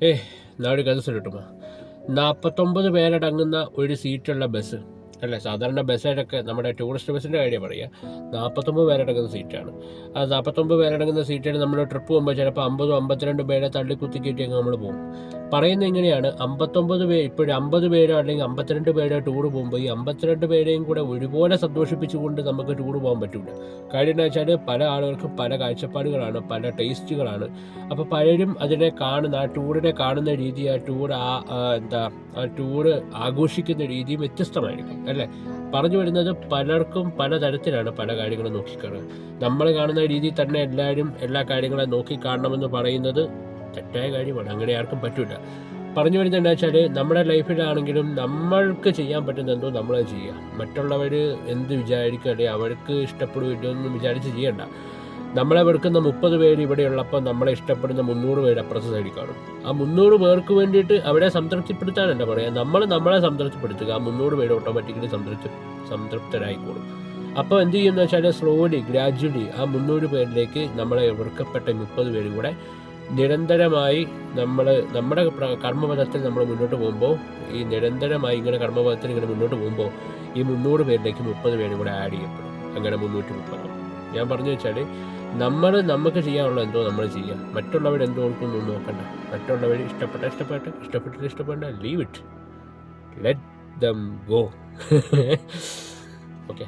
ഏയ് നാട് കഥ കിട്ടുമോ? 49 പേരടങ്ങുന്ന ഒരു സീറ്റുള്ള ബസ് അല്ലേ? സാധാരണ ബസ്സിലൊക്കെ നമ്മുടെ ടൂറിസ്റ്റ് ബസ്സിൻ്റെ കാര്യം പറയുക, 49 പേരടങ്ങുന്ന സീറ്റാണ്. ആ 49 പേരടങ്ങുന്ന സീറ്റിൽ നമ്മൾ ട്രിപ്പ് പോകുമ്പോൾ ചിലപ്പോൾ 50 52 പേരെ തള്ളിക്കുത്തി കയറ്റിയൊക്കെ നമ്മൾ പോകും. പറയുന്നത് ഇങ്ങനെയാണ്, 59 പേര് ഇപ്പോഴും 50 പേരോ അല്ലെങ്കിൽ 52 പേരോ ടൂർ പോകുമ്പോൾ ഈ 52 പേരെയും കൂടെ ഒരുപോലെ സന്തോഷിപ്പിച്ചുകൊണ്ട് നമുക്ക് ടൂർ പോകാൻ പറ്റില്ല. കാര്യം എന്താ വെച്ചാൽ പല ആളുകൾക്കും പല കാഴ്ചപ്പാടുകളാണ്, പല ടേസ്റ്റുകളാണ്. അപ്പോൾ പലരും അതിനെ കാണുന്ന, ആ ടൂറിനെ കാണുന്ന രീതി, ആ ടൂറ് ആഘോഷിക്കുന്ന രീതിയും വ്യത്യസ്തമായിരിക്കും അല്ലേ? പറഞ്ഞു വരുന്നത് പലർക്കും പലതരത്തിലാണ് പല കാര്യങ്ങളും നോക്കിക്കാണുക. നമ്മൾ കാണുന്ന രീതിയിൽ തന്നെ എല്ലാവരും എല്ലാ കാര്യങ്ങളും നോക്കിക്കാണണമെന്ന് പറയുന്നത് തെറ്റായ കാര്യമാണ്. അങ്ങനെ ആർക്കും പറ്റില്ല. പറഞ്ഞു വരുന്നത് എന്താ വെച്ചാൽ, നമ്മുടെ ലൈഫിലാണെങ്കിലും നമ്മൾക്ക് ചെയ്യാൻ പറ്റുന്ന എന്തോ നമ്മളത് ചെയ്യുക. മറ്റുള്ളവർ എന്ത് വിചാരിക്കും അല്ലെങ്കിൽ അവർക്ക് ഇഷ്ടപ്പെടുകയൊന്നും വിചാരിച്ച് ചെയ്യണ്ട. നമ്മളെ വെറുക്കുന്ന 30 പേര് ഇവിടെയുള്ളപ്പോൾ നമ്മളെ ഇഷ്ടപ്പെടുന്ന 300 പേര് അപ്പുറത്തെ സൈഡിൽ കാണും. ആ 300 പേർക്ക് വേണ്ടിയിട്ട് അവരെ സംതൃപ്തിപ്പെടുത്താനല്ല പറയുക, നമ്മളെ സംതൃപ്തിപ്പെടുത്തുക. ആ 300 പേര് ഓട്ടോമാറ്റിക്കലി സംതൃപ്തരായിക്കോളും. അപ്പോൾ എന്ത് ചെയ്യുമെന്ന് വെച്ചാൽ, സ്ലോലി ഗ്രാജ്വലി ആ 300 പേരിലേക്ക് നമ്മളെ വെറുക്കപ്പെട്ട 30 പേരും കൂടെ നിരന്തരമായി നമ്മുടെ കർമ്മപഥത്തിൽ നമ്മൾ മുന്നോട്ട് പോകുമ്പോൾ, ഈ നിരന്തരമായി ഇങ്ങനെ കർമ്മപഥത്തിൽ ഇങ്ങനെ മുന്നോട്ട് പോകുമ്പോൾ ഈ 300 പേരിലേക്ക് 30 പേരും കൂടെ ആഡ് ചെയ്യപ്പെടും. അങ്ങനെ 330. ഞാൻ പറഞ്ഞു വെച്ചാൽ, നമുക്ക് ചെയ്യാനുള്ള എന്തോ നമ്മൾ ചെയ്യുക. മറ്റുള്ളവരെന്തോ ഓർക്കൊന്നും നോക്കണ്ട. മറ്റുള്ളവർ ഇഷ്ടപ്പെടേണ്ട, leave it, let them go. Okay.